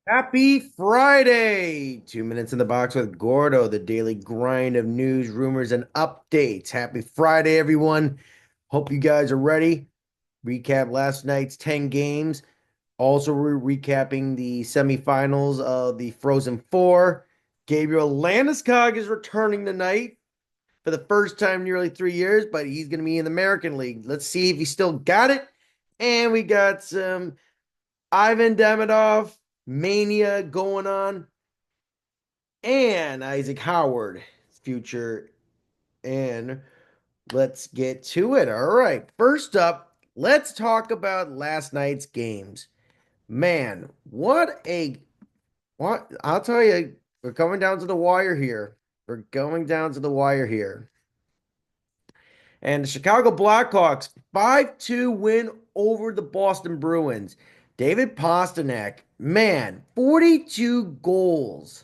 Happy Friday! 2 minutes in the box with Gordo, the daily grind of news, rumors, and updates. Happy Friday, everyone. Hope you guys are ready. Recap last night's 10 games. Also, we're recapping the semifinals of the Frozen Four. Gabriel Landeskog is returning tonight for the first time in nearly 3 years, but he's going to be in the American League. Let's see if he still got it. And we got some Ivan Demidov mania going on, and Isaac Howard future. And let's get to it. All right. First up, let's talk about last night's games. Man, what I'll tell you, we're coming down to the wire here. We're going down to the wire here. And the Chicago Blackhawks 5-2 win over the Boston Bruins. David Pastrnak, man, 42 goals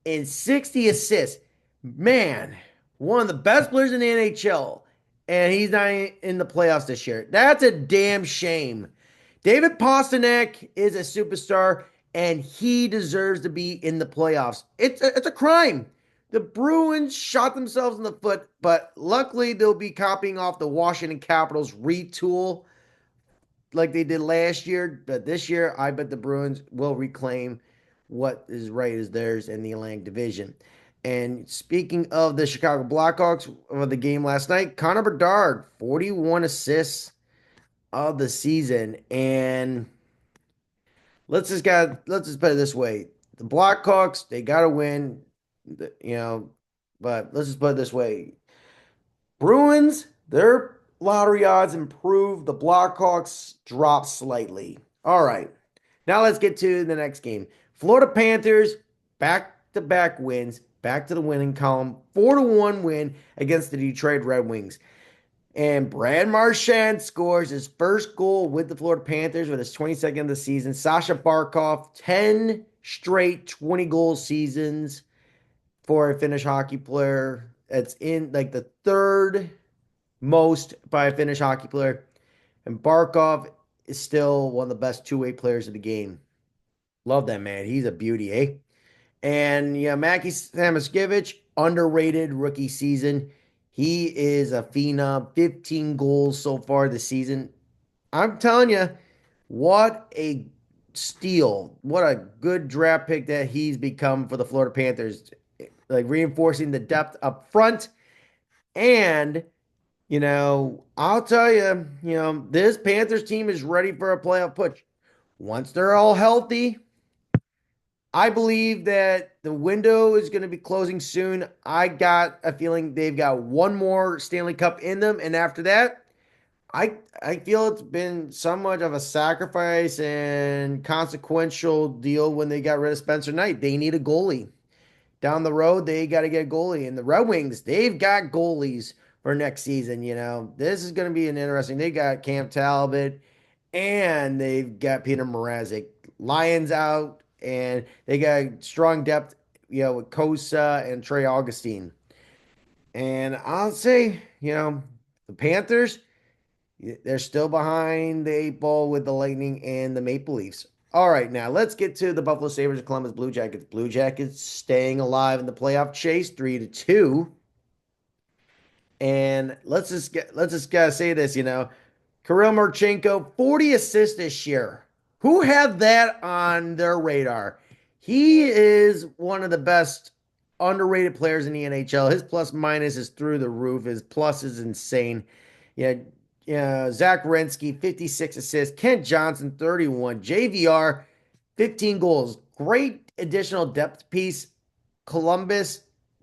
and 60 assists. Man, one of the best players in the NHL, and he's not in the playoffs this year. That's a damn shame. David Pastrnak is a superstar, and he deserves to be in the playoffs. It's a crime. The Bruins shot themselves in the foot, but luckily they'll be copying off the Washington Capitals retool like they did last year. But this year, I bet the Bruins will reclaim what is right is theirs in the Atlantic Division. And speaking of the Chicago Blackhawks of the game last night, Connor Bedard, 41 assists of the season. And let's just put it this way. The Blackhawks, they gotta win, you know, but let's just put it this way. Bruins, their lottery odds improved. The Blackhawks dropped slightly. All right. Now let's get to the next game. Florida Panthers, back-to-back wins, back to the winning column. 4-1 win against the Detroit Red Wings. And Brad Marchand scores his first goal with the Florida Panthers with his 22nd of the season. Sasha Barkov, 10 straight 20 goal seasons for a Finnish hockey player. It's in like the third most by a Finnish hockey player. And Barkov is still one of the best two-way players of the game. Love that man. He's a beauty, eh? And yeah, Mackie Samoskevich, underrated rookie season. He is a phenom. 15 goals so far this season. I'm telling you, what a steal. What a good draft pick that he's become for the Florida Panthers. Like reinforcing the depth up front. And, I'll tell you, this Panthers team is ready for a playoff push. Once they're all healthy, I believe that the window is going to be closing soon. I got a feeling they've got one more Stanley Cup in them, and after that, I feel it's been somewhat of a sacrifice and consequential deal when they got rid of Spencer Knight. They need a goalie. Down the road, they got to get a goalie. And the Red Wings, they've got goalies for next season. This is going to be an interesting. They got Cam Talbot and they've got Peter Mrazek. Lions out, and they got strong depth, with Kosa and Trey Augustine. And I'll say, the Panthers, they're still behind the eight ball with the Lightning and the Maple Leafs. All right, now let's get to the Buffalo Sabres and Columbus Blue Jackets. Blue Jackets staying alive in the playoff chase, 3-2. And let's just gotta say this, Kirill Marchenko, 40 assists this year. Who had that on their radar? He is one of the best underrated players in the NHL. His plus minus is through the roof. His plus is insane. Yeah, yeah. Zach Werenski, 56 assists. Kent Johnson, 31. JVR, 15 goals. Great additional depth piece. Columbus,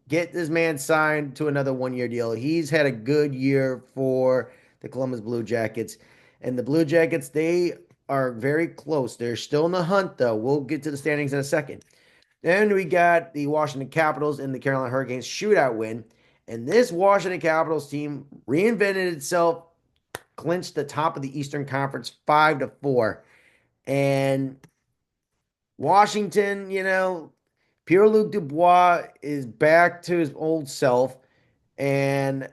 get this man signed to another 1 year deal. He's had a good year for the Columbus Blue Jackets. And the Blue Jackets, they are very close. They're still in the hunt, though. We'll get to the standings in a second. Then we got the Washington Capitals and the Carolina Hurricanes shootout win. And this Washington Capitals team reinvented itself, clinched the top of the Eastern Conference 5-4. And Washington, Pierre-Luc Dubois is back to his old self. And,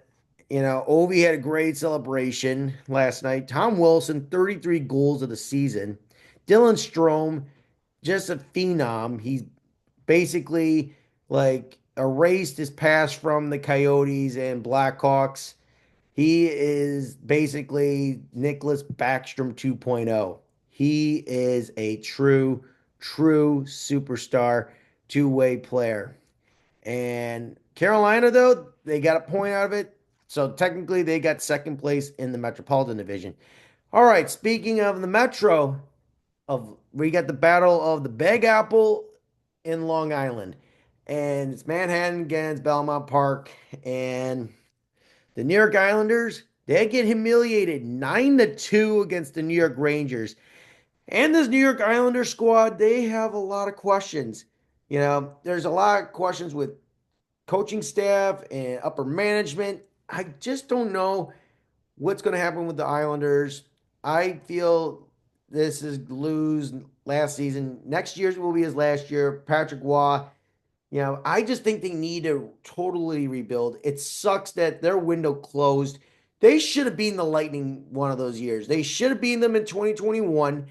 Ovi had a great celebration last night. Tom Wilson, 33 goals of the season. Dylan Strome, just a phenom. He's basically like erased his past from the Coyotes and Blackhawks. He is basically Nicholas Backstrom 2.0. He is a true superstar, two-way player. And Carolina, though, they got a point out of it. So technically, they got second place in the Metropolitan Division. All right, speaking of the Metro, we got the battle of the Big Apple in Long Island, and it's Manhattan against Belmont Park, and the New York Islanders they get humiliated 9-2 against the New York Rangers. And this New York Islander squad, they have a lot of questions. There's a lot of questions with coaching staff and upper management. I just don't know what's going to happen with the Islanders. I feel this is lose last season. Next year's will be his last year. Patrick Waugh, I just think they need to totally rebuild. It sucks that their window closed. They should have beaten the Lightning one of those years. They should have beaten them in 2021,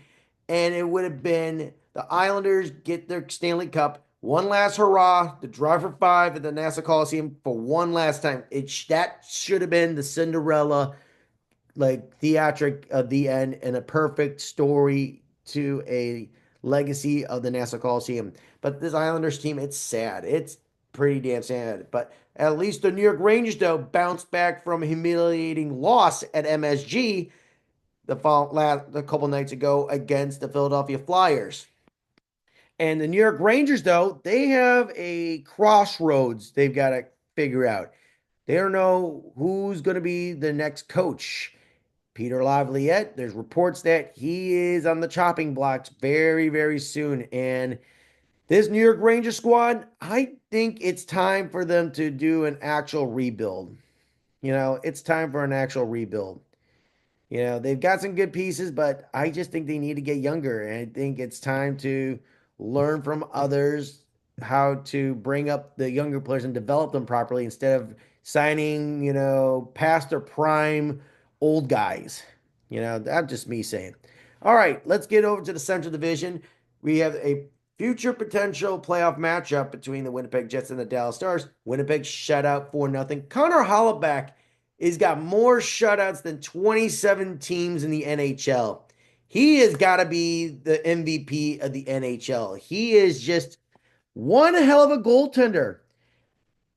and it would have been the Islanders get their Stanley Cup. One last hurrah, the drive for five at the Nassau Coliseum for one last time. That should have been the Cinderella like theatric of the end and a perfect story to a legacy of the Nassau Coliseum. But this Islanders team, it's sad. It's pretty damn sad. But at least the New York Rangers, though, bounced back from a humiliating loss at MSG a couple nights ago against the Philadelphia Flyers. And the New York Rangers, though, they have a crossroads they've got to figure out. They don't know who's going to be the next coach. Peter Laviolette, there's reports that he is on the chopping blocks very, very soon. And this New York Ranger squad, I think it's time for them to do an actual rebuild. It's time for an actual rebuild. They've got some good pieces, but I just think they need to get younger. And I think it's time to learn from others how to bring up the younger players and develop them properly instead of signing, past their prime old guys. That's just me saying. All right, let's get over to the Central Division. We have a future potential playoff matchup between the Winnipeg Jets and the Dallas Stars. Winnipeg shut out 4-0. Connor Hollaback has got more shutouts than 27 teams in the NHL. He has got to be the MVP of the NHL. He is just one hell of a goaltender.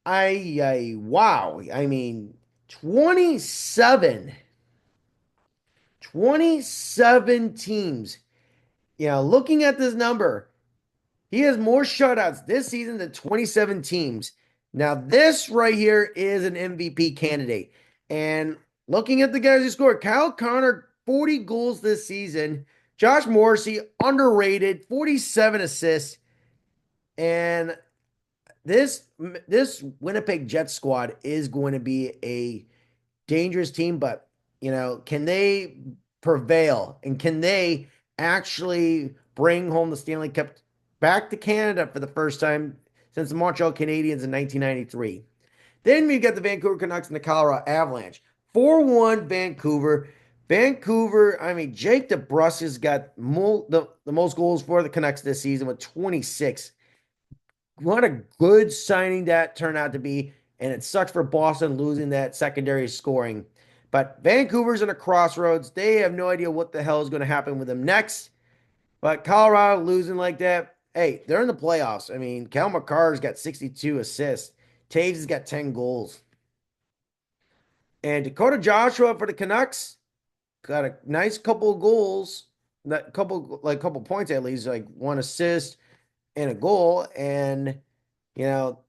Wow. I mean, 27, 27 teams. Looking at this number, he has more shutouts this season than 27 teams. Now, this right here is an MVP candidate. And looking at the guys who scored, Kyle Connor, 40 goals this season. Josh Morrissey, underrated, 47 assists. And this Winnipeg Jets squad is going to be a dangerous team, but can they prevail and can they actually bring home the Stanley Cup back to Canada for the first time since the Montreal Canadiens in 1993? Then we got the Vancouver Canucks and the Colorado Avalanche. 4-1 Vancouver. Vancouver, I mean, Jake DeBrusk has got the most goals for the Canucks this season with 26. What a good signing that turned out to be. And it sucks for Boston losing that secondary scoring. But Vancouver's in a crossroads. They have no idea what the hell is going to happen with them next. But Colorado losing like that, hey, they're in the playoffs. I mean, Cal McCarr's got 62 assists. Taves has got 10 goals. And Dakota Joshua for the Canucks got a nice couple of goals, that couple points at least, like one assist and a goal. And you know,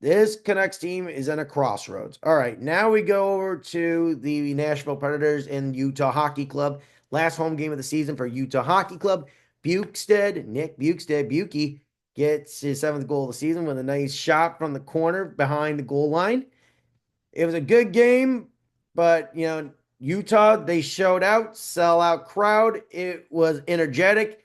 this Canucks team is in a crossroads. All right, now we go over to the Nashville Predators and Utah Hockey Club. Last home game of the season for Utah Hockey Club. Nick Bukey gets his seventh goal of the season with a nice shot from the corner behind the goal line. It was a good game, but Utah, they showed out, sellout crowd. It was energetic,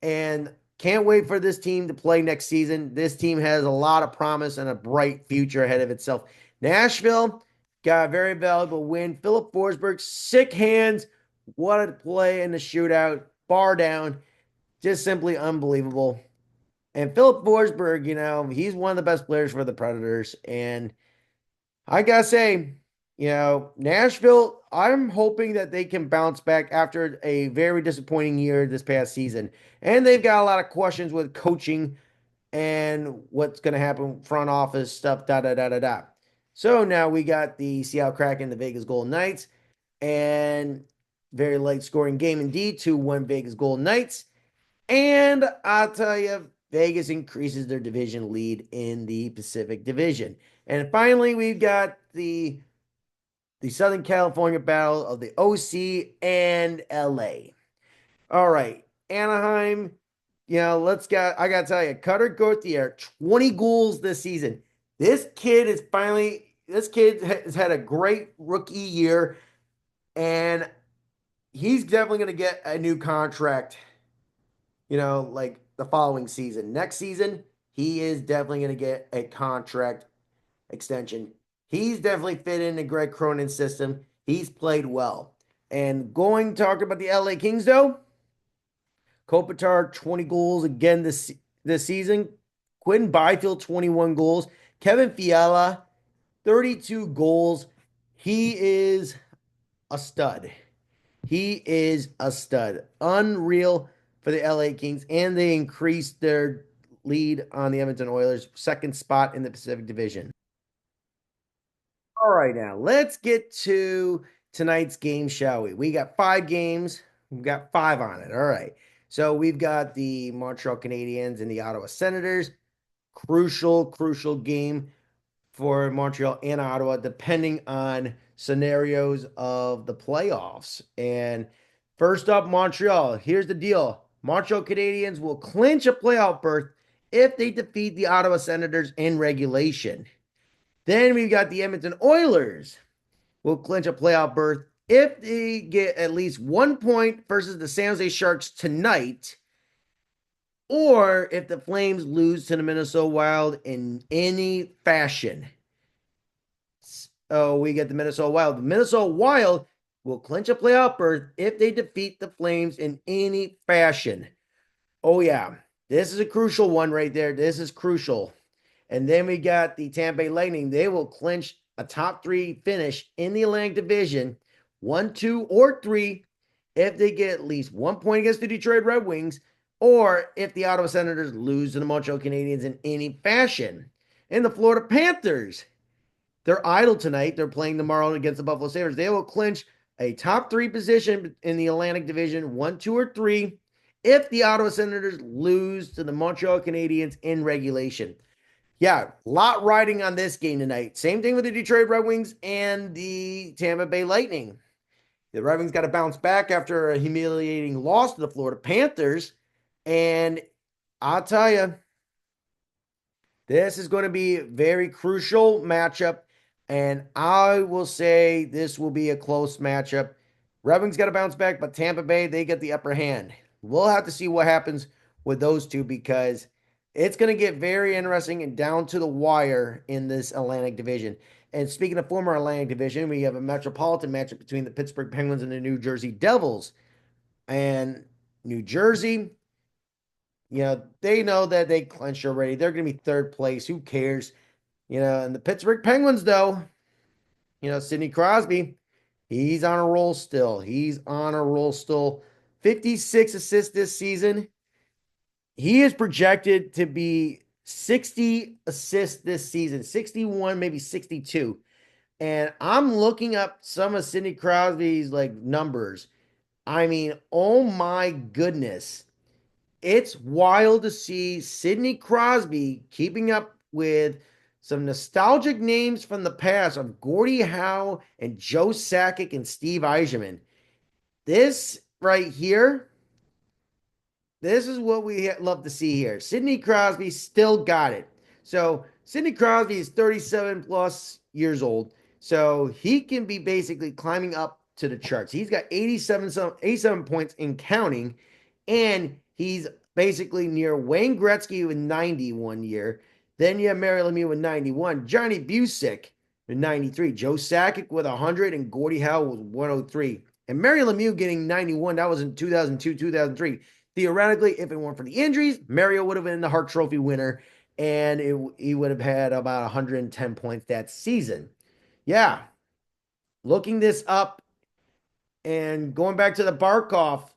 and can't wait for this team to play next season. This team has a lot of promise and a bright future ahead of itself. Nashville got a very valuable win. Philip Forsberg, sick hands. What a play in the shootout. Bar down. just simply unbelievable. And Philip Forsberg, he's one of the best players for the Predators. And I gotta say, Nashville, I'm hoping that they can bounce back after a very disappointing year this past season. And they've got a lot of questions with coaching and what's going to happen, front office stuff, da da da da da. So now we got the Seattle Kraken, the Vegas Golden Knights, and very light scoring game indeed, 2-1 Vegas Golden Knights. And I'll tell you, Vegas increases their division lead in the Pacific Division. And finally, we've got the Southern California battle of the OC and LA. All right, Anaheim. I gotta tell you, Cutter Gauthier, 20 goals this season. This kid has had a great rookie year, and he's definitely gonna get a new contract, like the following season. Next season, he is definitely gonna get a contract extension. He's definitely fit in the Greg Cronin system. He's played well. And talking about the LA Kings, though, Kopitar, 20 goals again this season. Quinn Byfield, 21 goals. Kevin Fiala, 32 goals. He is a stud. He is a stud. Unreal for the LA Kings. And they increased their lead on the Edmonton Oilers, second spot in the Pacific Division. All right, now let's get to tonight's game, shall we? We got 5 games. We've got 5 on it. All right. So we've got the Montreal Canadiens and the Ottawa Senators. Crucial, crucial game for Montreal and Ottawa, depending on scenarios of the playoffs. And first up, Montreal. Here's the deal. Montreal Canadiens will clinch a playoff berth if they defeat the Ottawa Senators in regulation. Then we've got the Edmonton Oilers will clinch a playoff berth if they get at least 1 point versus the San Jose Sharks tonight, or if the Flames lose to the Minnesota Wild in any fashion. Oh, we get the Minnesota Wild. The Minnesota Wild will clinch a playoff berth if they defeat the Flames in any fashion. Oh, yeah. This is a crucial one right there. This is crucial. And then we got the Tampa Bay Lightning. They will clinch a top 3 finish in the Atlantic Division, 1, 2, or 3, if they get at least 1 point against the Detroit Red Wings, or if the Ottawa Senators lose to the Montreal Canadiens in any fashion. And the Florida Panthers, they're idle tonight. They're playing tomorrow against the Buffalo Sabres. They will clinch a top 3 position in the Atlantic Division, 1, 2, or 3, if the Ottawa Senators lose to the Montreal Canadiens in regulation. Yeah, a lot riding on this game tonight. Same thing with the Detroit Red Wings and the Tampa Bay Lightning. The Red Wings got to bounce back after a humiliating loss to the Florida Panthers. And I'll tell you, this is going to be a very crucial matchup. And I will say this will be a close matchup. Red Wings got to bounce back, but Tampa Bay, they get the upper hand. We'll have to see what happens with those two, because it's going to get very interesting and down to the wire in this Atlantic Division. And speaking of former Atlantic Division, we have a metropolitan matchup between the Pittsburgh Penguins and the New Jersey Devils. And New Jersey, they know that they clinched already. They're going to be third place. Who cares? And the Pittsburgh Penguins, though, Sidney Crosby, he's on a roll still. 56 assists this season. He is projected to be 60 assists this season, 61, maybe 62. And I'm looking up some of Sidney Crosby's numbers. I mean, oh my goodness. It's wild to see Sidney Crosby keeping up with some nostalgic names from the past of Gordie Howe and Joe Sakic and Steve Yzerman. This right here, this is what we love to see here. Sidney Crosby still got it. So Sidney Crosby is 37 plus years old. So he can be basically climbing up to the charts. He's got 87 points in counting. And he's basically near Wayne Gretzky with 91 year. Then you have Mario Lemieux with 91. Johnny Busick with 93. Joe Sakic with 100. And Gordie Howe with 103. And Mario Lemieux getting 91. That was in 2002, 2003. theoretically, if it weren't for the injuries, Mario would have been the Hart Trophy winner, and he would have had about 110 points that season. Yeah, looking this up and going back to the Barkov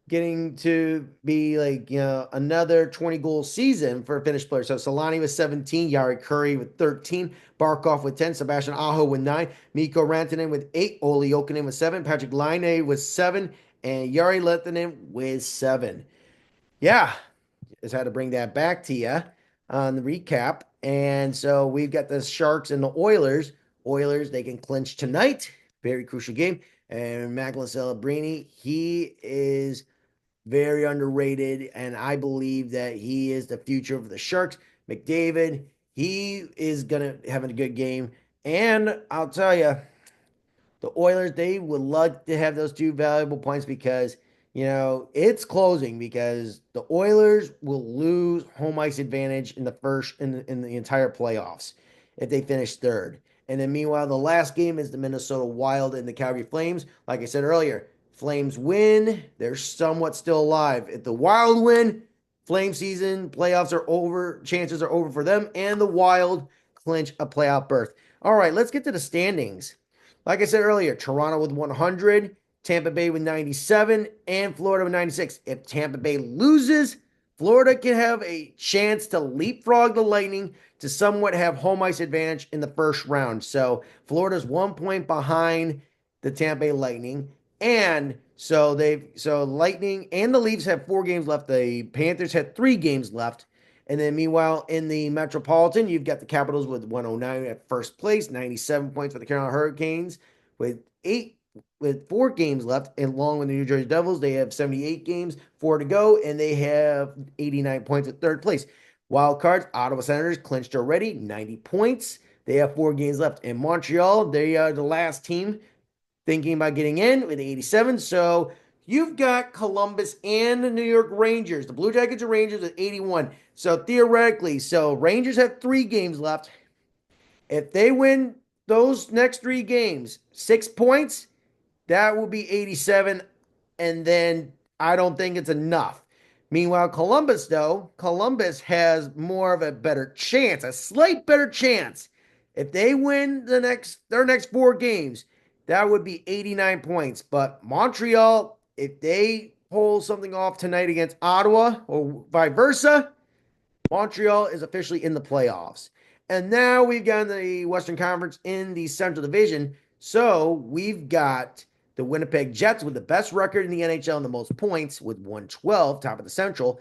getting to be like, another 20 goal season for a Finnish player. So Solani with 17, Yari Curry with 13, Barkov with 10, Sebastian Aho with 9, Mikko Rantanen with 8, Olli Jokinen with 7, Patrick Laine with 7, and Yari Lehtinen with 7. Yeah, just had to bring that back to you on the recap. And so we've got the Sharks and the Oilers. Oilers, they can clinch tonight. Very crucial game. And Macklin Celebrini, he is very underrated, and I believe that he is the future of the Sharks. McDavid, he is gonna have a good game, and I'll tell you, the Oilers, they would love to have those two valuable points because, it's closing because the Oilers will lose home ice advantage in the first in the entire playoffs if they finish third. And then meanwhile, the last game is the Minnesota Wild and the Calgary Flames. Like I said earlier, Flames win, they're somewhat still alive. If the Wild win, Flame season playoffs are over, chances are over for them, and the Wild clinch a playoff berth. All right, let's get to the standings. Like I said earlier, Toronto with 100, Tampa Bay with 97, and Florida with 96. If Tampa Bay loses, Florida can have a chance to leapfrog the Lightning to somewhat have home ice advantage in the first round. So Florida's 1 point behind the Tampa Bay Lightning. And so Lightning and the Leafs have 4 games left. The Panthers had 3 games left. And then meanwhile, in the Metropolitan, you've got the Capitals with 109 at first place, 97 points for the Carolina Hurricanes with 4 games left, and along with the New Jersey Devils, they have 78 games, 4 to go, and they have 89 points at third place. Wild cards, Ottawa Senators clinched already, 90 points. They have 4 games left. In Montreal, they are the last team thinking about getting in with 87. So you've got Columbus and the New York Rangers, the Blue Jackets and Rangers at 81. So theoretically, Rangers have 3 games left. If they win those next 3 games, 6 points, that will be 87. And then I don't think it's enough. Meanwhile, Columbus, though, Columbus has more of a better chance, a slight better chance. If they win their next 4 games, that would be 89 points. But Montreal, if they pull something off tonight against Ottawa or vice versa, Montreal is officially in the playoffs. And now we've got the Western Conference in the Central Division. So we've got the Winnipeg Jets with the best record in the NHL and the most points with 112, top of the Central.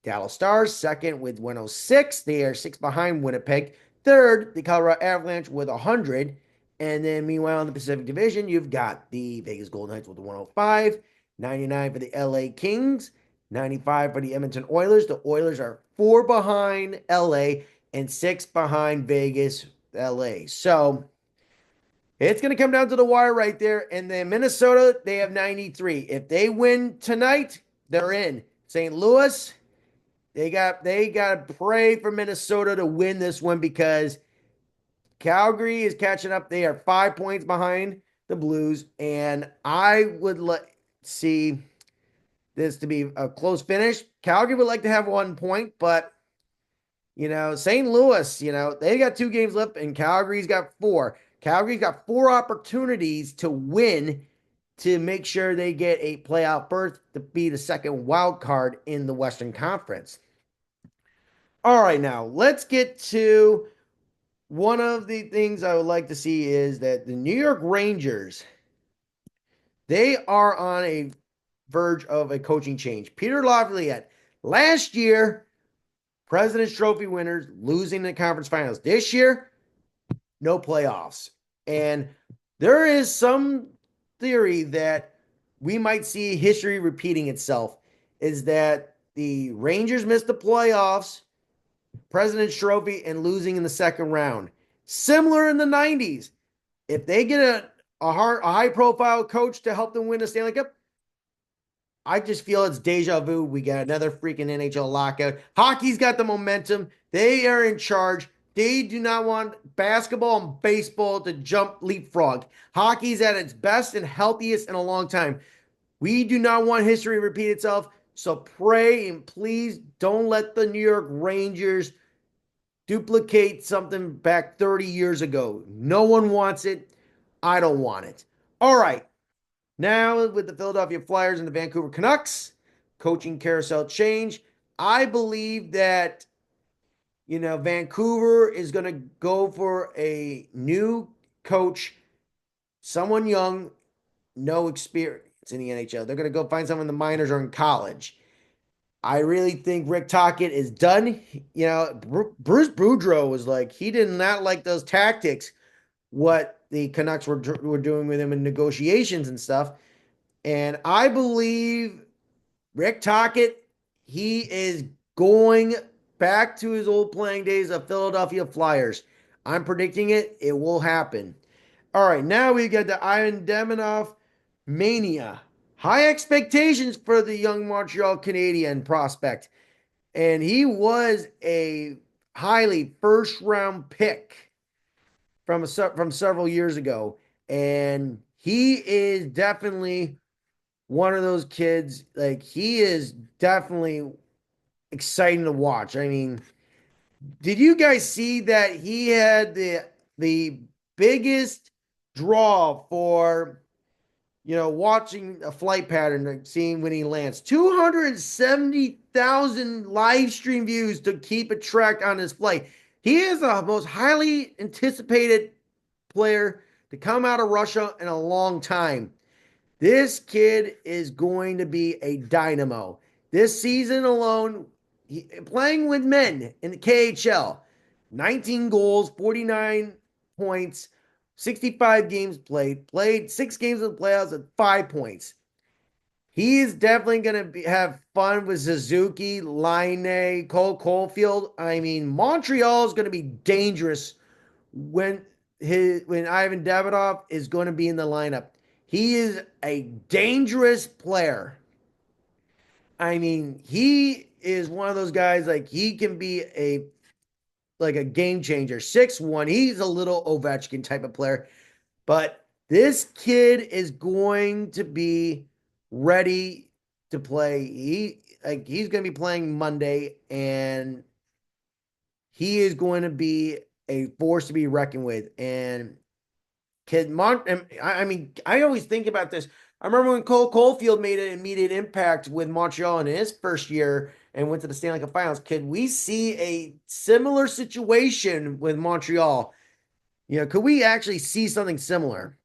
Dallas Stars, second with 106. They are 6 behind Winnipeg. Third, the Colorado Avalanche with 100. And then meanwhile in the Pacific Division, you've got the Vegas Golden Knights with 105, 99 for the LA Kings, 95 for the Edmonton Oilers. The Oilers are 4 behind LA and 6 behind Vegas, LA. So it's going to come down to the wire right there. And then Minnesota, they have 93. If they win tonight, they're in. St. Louis, they got to pray for Minnesota to win this one because Calgary is catching up. They are 5 points behind the Blues, and I would see this to be a close finish. Calgary would like to have 1 point, but St. Louis, they got 2 games left, and Calgary's got 4. Calgary's got 4 opportunities to win to make sure they get a playoff berth to be the second wild card in the Western Conference. All right, now let's get to one of the things I would like to see is that the New York Rangers, they are on a verge of a coaching change. Peter Laviolette, last year, President's Trophy winners losing the conference finals. This year, no playoffs. And there is some theory that we might see history repeating itself, is that the Rangers missed the playoffs, President's Trophy, and losing in the second round. Similar in the 90s. If they get a high-profile coach to help them win a Stanley Cup, I just feel it's deja vu. We got another freaking NHL lockout. Hockey's got the momentum. They are in charge. They do not want basketball and baseball to jump leapfrog. Hockey's at its best and healthiest in a long time. We do not want history to repeat itself. So pray and please don't let the New York Rangers duplicate something back 30 years ago. No one wants it. I don't want it. All right. Now, with the Philadelphia Flyers and the Vancouver Canucks, coaching carousel change. I believe that, Vancouver is going to go for a new coach, someone young, no experience in the NHL. They're going to go find someone in the minors or in college. I really think Rick Tocchet is done. Bruce Boudreau was like, he did not like those tactics, what the Canucks were doing with him in negotiations and stuff. And I believe Rick Tocchet, he is going back to his old playing days of Philadelphia Flyers. I'm predicting it. It will happen. All right, now we get the Ivan Deminoff mania. High expectations for the young Montreal Canadian prospect. And he was a highly first round pick from several years ago. And he is definitely one of those kids. Like, he is definitely exciting to watch. I mean, did you guys see that he had the biggest draw for watching a flight pattern, like seeing when he lands? 270,000 live stream views to keep a track on his flight. He is the most highly anticipated player to come out of Russia in a long time. This kid is going to be a dynamo. This season alone, playing with men in the KHL, 19 goals, 49 points, 65 games played 6 games in the playoffs at 5 points. He is definitely going to have fun with Suzuki, Line, Cole Caulfield. I mean, Montreal is going to be dangerous when when Ivan Davidoff is going to be in the lineup. He is a dangerous player. I mean, he is one of those guys, like, he can be a game changer. 6'1". He's a little Ovechkin type of player. But this kid is going to be ready to play. He's going to be playing Monday, and he is going to be a force to be reckoned with. And I mean, I always think about this. I remember when Cole Caulfield made an immediate impact with Montreal in his first year and went to the Stanley Cup Finals. Could we see a similar situation with Montreal? Could we actually see something similar?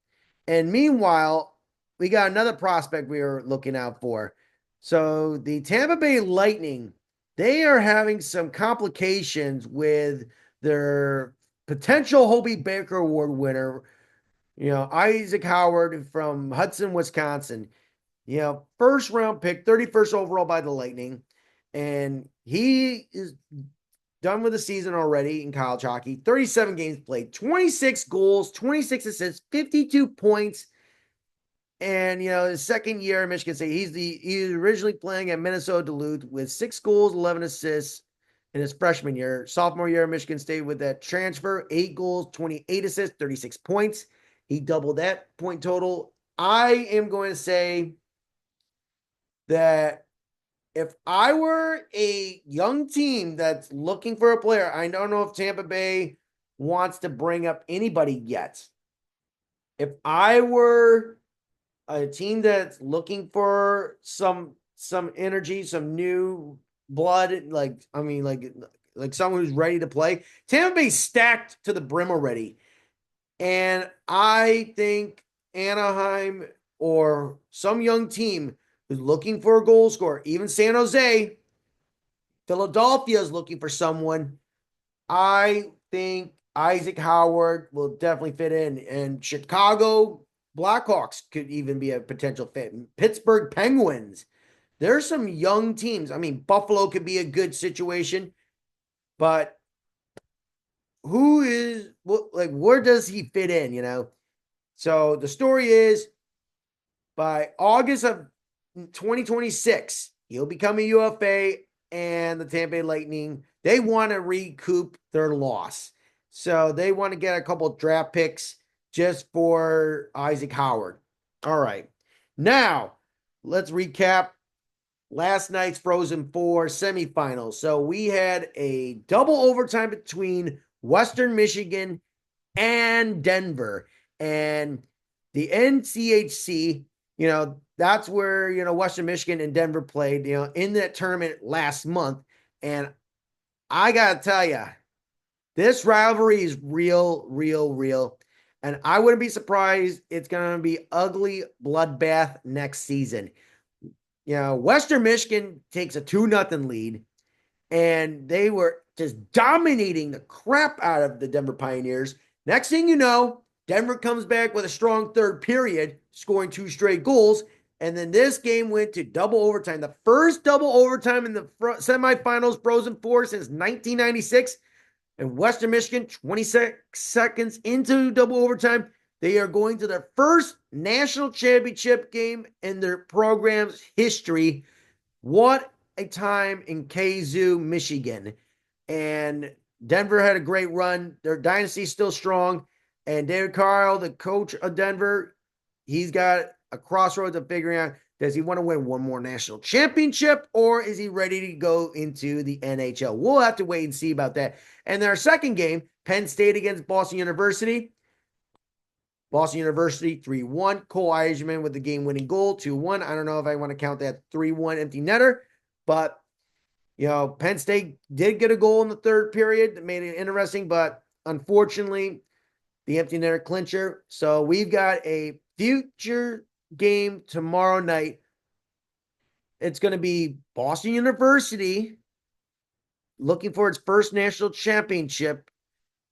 And meanwhile, we got another prospect we are looking out for. So the Tampa Bay Lightning, they are having some complications with their potential Hobie Baker Award winner, Isaac Howard from Hudson, Wisconsin. First round pick, 31st overall by the Lightning. And he is done with the season already in college hockey. 37 games played, 26 goals, 26 assists, 52 points. And his second year in Michigan State, he's originally playing at Minnesota Duluth with 6 goals, 11 assists in his freshman year. Sophomore year at Michigan State with that transfer, 8 goals, 28 assists, 36 points. He doubled that point total. I am going to say that if I were a young team that's looking for a player, I don't know if Tampa Bay wants to bring up anybody yet. If I were a team that's looking for some energy, some new blood, like someone who's ready to play, Tampa Bay's stacked to the brim already. And I think Anaheim or some young team who's looking for a goal scorer, even San Jose, Philadelphia is looking for someone. I think Isaac Howard will definitely fit in. And Chicago Blackhawks could even be a potential fit. Pittsburgh Penguins. There's some young teams. I mean, Buffalo could be a good situation, but where does he fit in? So the story is, by August of 2026, he'll become a UFA, and the Tampa Bay Lightning, they want to recoup their loss. So they want to get a couple of draft picks just for Isaac Howard. All right. Now, let's recap last night's Frozen Four semifinals. So we had a double overtime between Western Michigan and Denver. And the NCHC, that's where, Western Michigan and Denver played, in that tournament last month. And I got to tell you, this rivalry is real, real, real. And I wouldn't be surprised it's going to be ugly bloodbath next season. Western Michigan takes a 2-0 lead, and they were just dominating the crap out of the Denver Pioneers. Next thing you know, Denver comes back with a strong third period, scoring 2 straight goals. And then this game went to double overtime. The first double overtime in the semifinals Frozen Four since 1996. And Western Michigan, 26 seconds into double overtime, they are going to their first national championship game in their program's history. What a time in Kazoo, Michigan. And Denver had a great run. Their dynasty is still strong. And David Carl, the coach of Denver, he's got a crossroads of figuring out, does he want to win one more national championship, or is he ready to go into the NHL? We'll have to wait and see about that. And then our second game, Penn State against Boston University. Boston University 3-1. Cole Eisman with the game-winning goal, 2-1. I don't know if I want to count that 3-1 empty netter, but Penn State did get a goal in the third period that made it interesting, but unfortunately, the empty netter clincher. So we've got a future game tomorrow night. It's going to be Boston University looking for its first national championship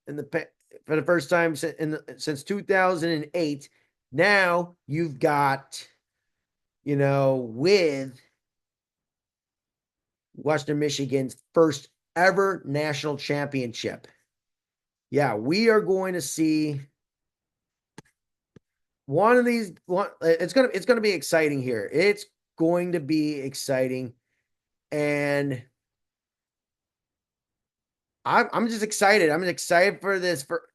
for the first time since 2008. Now you've got, with Western Michigan's first ever national championship. Yeah, we are going to see one of these. It's gonna be exciting here. It's going to be exciting, and I'm just excited. I'm excited for this for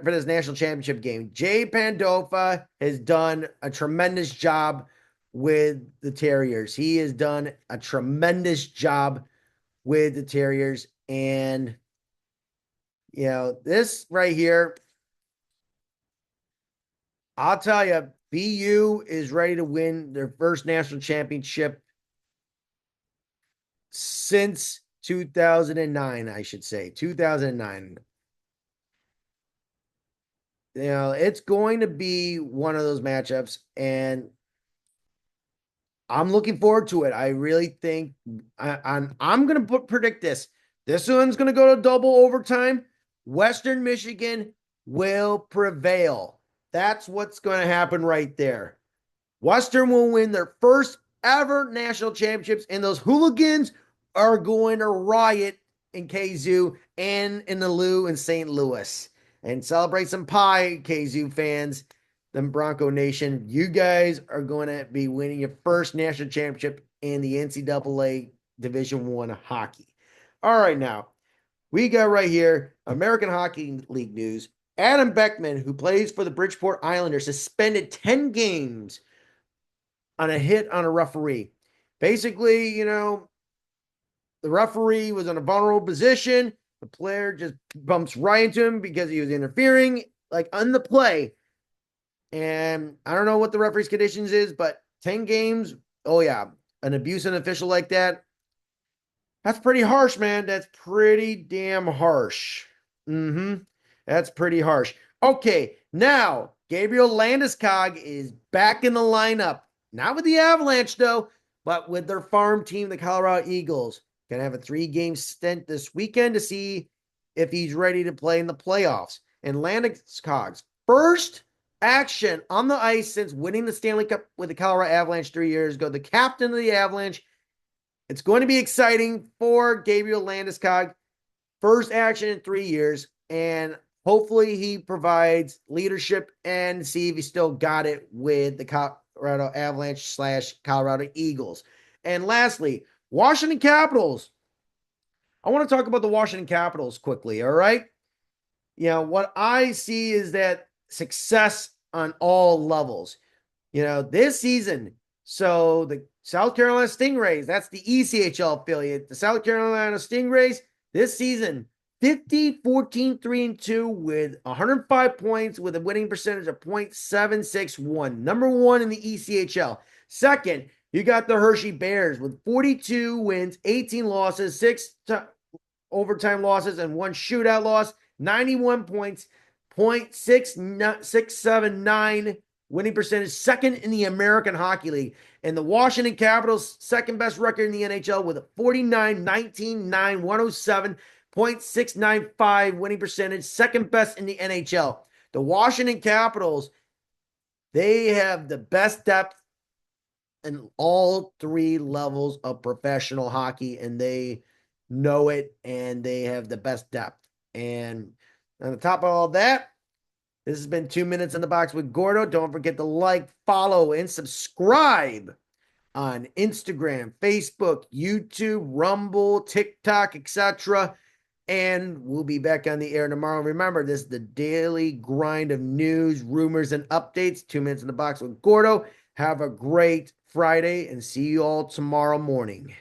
this national championship game. Jay Pandolfa has done a tremendous job with the Terriers. He has done a tremendous job with the Terriers, and this right here, I'll tell you, BU is ready to win their first national championship since 2009, I should say. 2009. It's going to be one of those matchups, and I'm looking forward to it. I really think I'm going to predict this. This one's going to go to double overtime. Western Michigan will prevail. That's what's going to happen right there. Western will win their first ever national championships, and those hooligans are going to riot in Kazoo and in the Lou in St. Louis and celebrate some pie, Kazoo fans, the Bronco Nation. You guys are going to be winning your first national championship in the NCAA Division I hockey. All right, now we got right here American Hockey League news. Adam Beckman, who plays for the Bridgeport Islanders, suspended 10 games on a hit on a referee. Basically, the referee was in a vulnerable position. The player just bumps right into him because he was interfering, like on the play. And I don't know what the referee's conditions is, but 10 games, oh yeah, an abuse of an official like that, that's pretty harsh, man. That's pretty damn harsh. That's pretty harsh. Okay, now Gabriel Landeskog is back in the lineup. Not with the Avalanche, though, but with their farm team, the Colorado Eagles. Gonna have a 3-game stint this weekend to see if he's ready to play in the playoffs. And Landeskog's first action on the ice since winning the Stanley Cup with the Colorado Avalanche 3 years ago. The captain of the Avalanche. It's going to be exciting for Gabriel Landeskog. First action in 3 years, and hopefully he provides leadership and see if he still got it with the Colorado Avalanche / Colorado Eagles. And lastly, Washington Capitals. I want to talk about the Washington Capitals quickly, all right? What I see is that success on all levels. This season, so the South Carolina Stingrays, that's the ECHL affiliate. The South Carolina Stingrays this season 50, 14, 3, and 2 with 105 points with a winning percentage of .761. Number one in the ECHL. Second, you got the Hershey Bears with 42 wins, 18 losses, six overtime losses, and one shootout loss. 91 points, .679 winning percentage, second in the American Hockey League. And the Washington Capitals, second best record in the NHL with a 49, 19, 9, 107, .695 winning percentage, second best in the NHL. The Washington Capitals, they have the best depth in all three levels of professional hockey, and they know it, and they have the best depth. And on the top of all that, this has been 2 Minutes in the Box with Gordo. Don't forget to like, follow, and subscribe on Instagram, Facebook, YouTube, Rumble, TikTok, etc. And we'll be back on the air tomorrow. Remember, this is the daily grind of news, rumors, and updates. 2 Minutes in the Box with Gordo. Have a great Friday and see you all tomorrow morning.